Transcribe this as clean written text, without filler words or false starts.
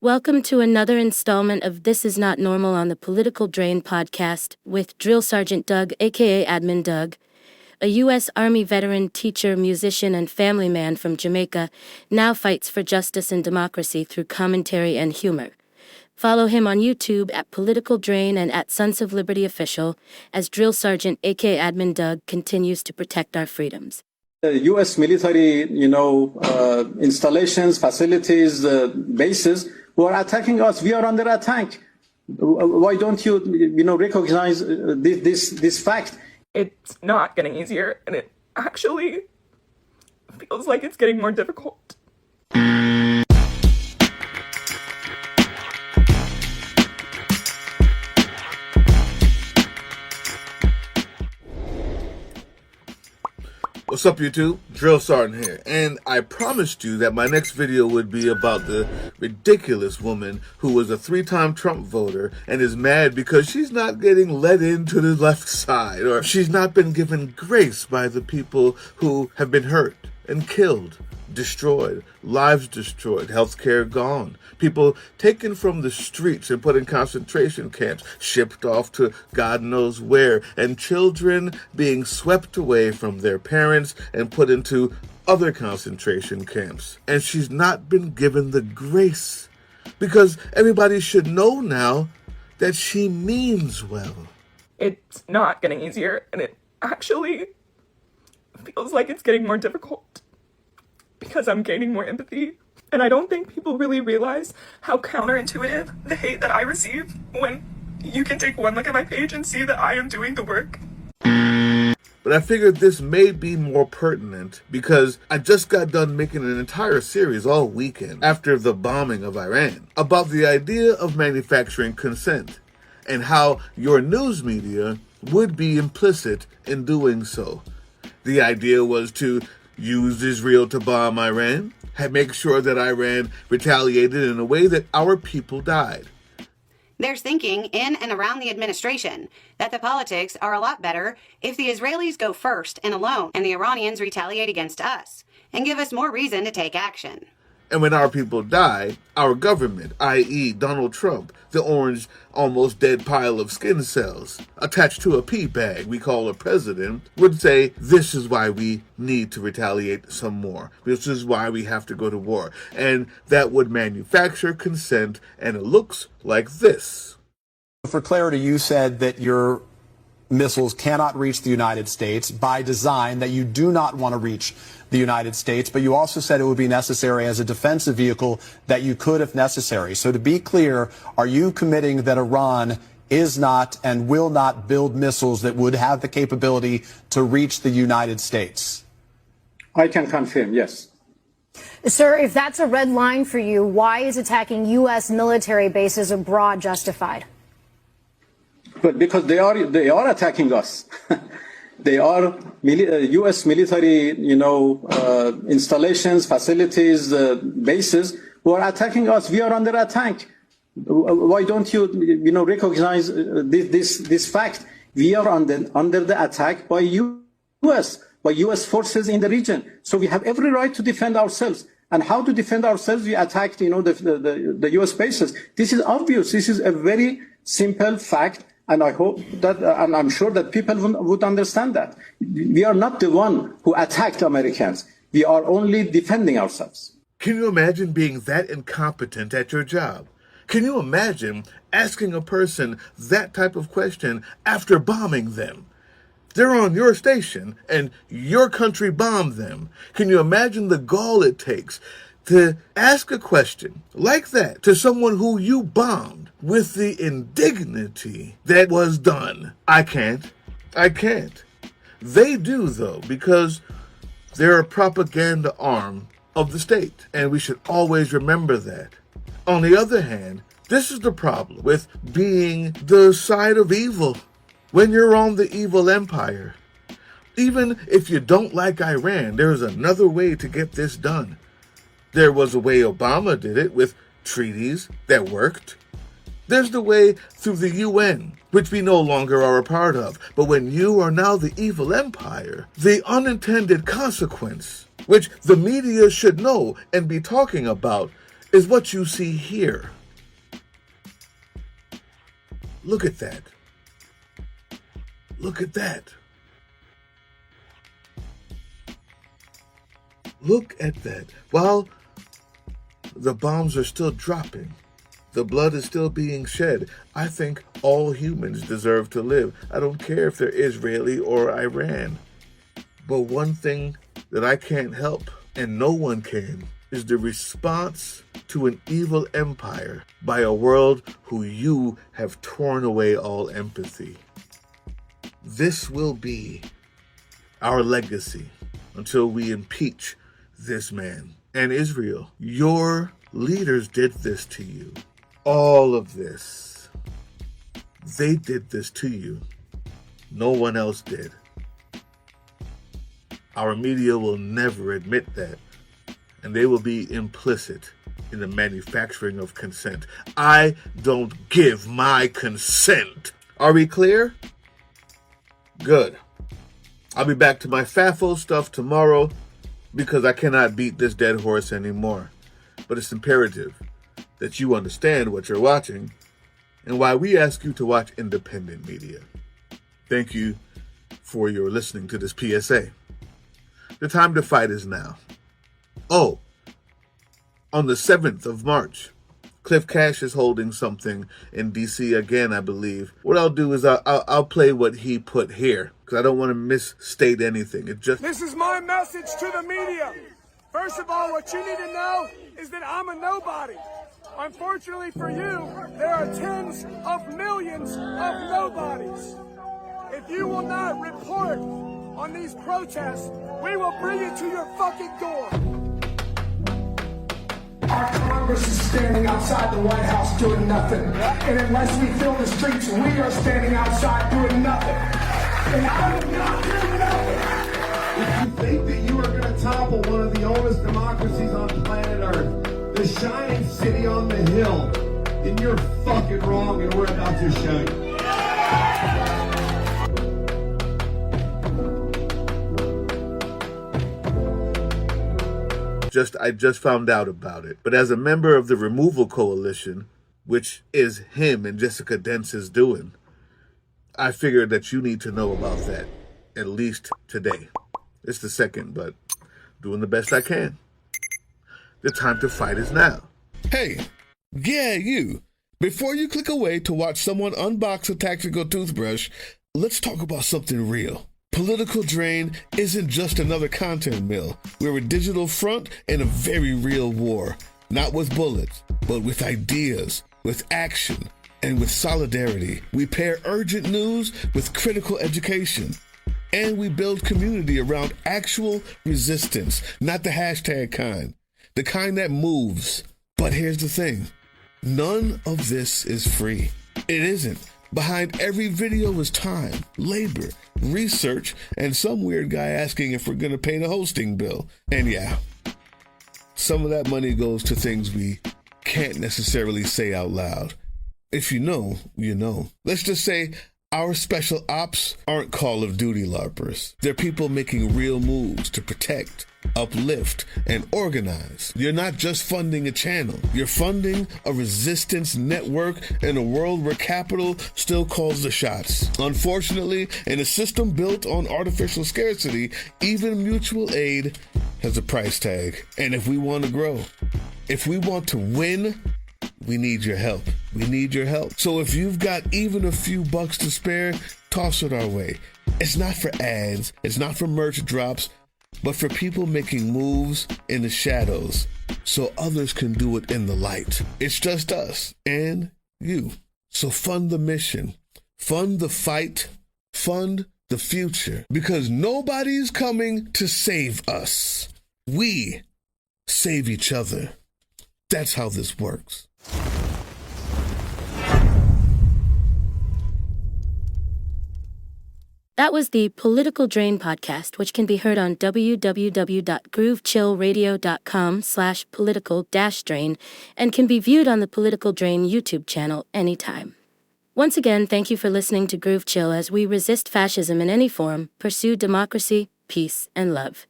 Welcome to another installment of This Is Not Normal on the Political Drain podcast with Drill Sergeant Doug, aka Admin Doug, a U.S. Army veteran, teacher, musician, and family man from Jamaica, now fights for justice and democracy through commentary and humor. Follow him on YouTube at Political Drain and at Sons of Liberty Official as Drill Sergeant, aka Admin Doug, continues to protect our freedoms. U.S. military, installations, facilities, bases who are attacking us. We are under attack. Why don't you, recognize this fact? It's not getting easier, and it actually feels like it's getting more difficult. What's up, YouTube? Drill Sergeant here, and I promised you that my next video would be about the ridiculous woman who was a 3-time Trump voter and is mad because she's not getting let into the left side, or she's not been given grace by the people who have been hurt and killed, destroyed, lives destroyed, healthcare gone, people taken from the streets and put in concentration camps, shipped off to God knows where, and children being swept away from their parents and put into other concentration camps. And she's not been given the grace, because everybody should know now that she means well. It's not getting easier, and it actually feels like it's getting more difficult because I'm gaining more empathy. And I don't think people really realize how counterintuitive the hate that I receive when you can take one look at my page and see that I am doing the work. But I figured this may be more pertinent because I just got done making an entire series all weekend after the bombing of Iran about the idea of manufacturing consent and how your news media would be implicit in doing so. The idea was to use Israel to bomb Iran, make sure that Iran retaliated in a way that our people died. There's thinking in and around the administration that the politics are a lot better if the Israelis go first and alone and the Iranians retaliate against us and give us more reason to take action. And when our people die, our government, i.e. Donald Trump, the orange, almost dead pile of skin cells, attached to a pee bag we call a president, would say, this is why we need to retaliate some more. This is why we have to go to war. And that would manufacture consent, and it looks like this. For clarity, you said that your missiles cannot reach the United States by design, that you do not want to reach the United States, but you also said it would be necessary as a defensive vehicle that you could if necessary. So to be clear, are you committing that Iran is not and will not build missiles that would have the capability to reach the United States? I can confirm, yes. Sir, if that's a red line for you, why is attacking U.S. military bases abroad justified? But because they are attacking us. They are U.S. military, installations, facilities, bases who are attacking us. We are under attack. Why don't you, recognize this fact? We are under the attack by U.S. forces in the region. So we have every right to defend ourselves. And how to defend ourselves? We attacked, the U.S. bases. This is obvious. This is a very simple fact. And I hope that, and I'm sure that people would understand that. We are not the one who attacked Americans. We are only defending ourselves. Can you imagine being that incompetent at your job? Can you imagine asking a person that type of question after bombing them? They're on your station and your country bombed them. Can you imagine the gall it takes to ask a question like that to someone who you bombed with the indignity that was done? I can't. They do, though, because they're a propaganda arm of the state, and we should always remember that. On the other hand, this is the problem with being the side of evil. When you're on the evil empire, even if you don't like Iran, there's another way to get this done. There was a way Obama did it with treaties that worked. There's the way through the UN, which we no longer are a part of. But when you are now the evil empire, the unintended consequence, which the media should know and be talking about, is what you see here. Look at that. Look at that. Look at that. While the bombs are still dropping, the blood is still being shed, I think all humans deserve to live. I don't care if they're Israeli or Iran. But one thing that I can't help, and no one can, is the response to an evil empire by a world who you have torn away all empathy. This will be our legacy until we impeach this man. And Israel, your leaders did this to you. All of this. They did this to you. No one else did. Our media will never admit that, and they will be implicit in the manufacturing of consent. I don't give my consent. Are we clear? Good. I'll be back to my FAFO stuff tomorrow because I cannot beat this dead horse anymore. But it's imperative that you understand what you're watching and why we ask you to watch independent media. Thank you for your listening to this PSA. The time to fight is now. Oh, on the 7th of March, Cliff Cash is holding something in D.C. again, I believe. What I'll do is I'll play what he put here, because I don't want to misstate anything. This is my message to the media. First of all, what you need to know is that I'm a nobody. Unfortunately for you, there are tens of millions of nobodies. If you will not report on these protests, we will bring it to your fucking door. Our Congress is standing outside the White House doing nothing. And unless we fill the streets, we are standing outside doing nothing. And I will not do nothing. If you think that you are going to topple one of the oldest democracies on planet Earth, the shining city on the hill, then you're fucking wrong, and we're about to show you. I just found out about it. But as a member of the Removal Coalition, which is him and Jessica Dence's doing, I figured that you need to know about that, at least today. It's the second, but doing the best I can. The time to fight is now. Hey, yeah, you. Before you click away to watch someone unbox a tactical toothbrush, let's talk about something real. Political Drain isn't just another content mill. We're a digital front in a very real war. Not with bullets, but with ideas, with action, and with solidarity. We pair urgent news with critical education. And we build community around actual resistance, not the hashtag kind. The kind that moves. But here's the thing. None of this is free. It isn't. Behind every video is time, labor, research, and some weird guy asking if we're going to pay the hosting bill. And yeah, some of that money goes to things we can't necessarily say out loud. If you know, you know. Let's just say our special ops aren't Call of Duty LARPers. They're people making real moves to protect, uplift, and organize. You're not just funding a channel. You're funding a resistance network in a world where capital still calls the shots. Unfortunately, in a system built on artificial scarcity, even mutual aid has a price tag. And if we want to grow, if we want to win, we need your help. We need your help. So if you've got even a few bucks to spare, toss it our way. It's not for ads. It's not for merch drops, but for people making moves in the shadows so others can do it in the light. It's just us and you. So fund the mission, fund the fight, fund the future, because nobody's coming to save us. We save each other. That's how this works. That was the Political Drain podcast, which can be heard on www.groovechillradio.com/political-drain and can be viewed on the Political Drain YouTube channel anytime. Once again, thank you for listening to Groove Chill as we resist fascism in any form, pursue democracy, peace, and love.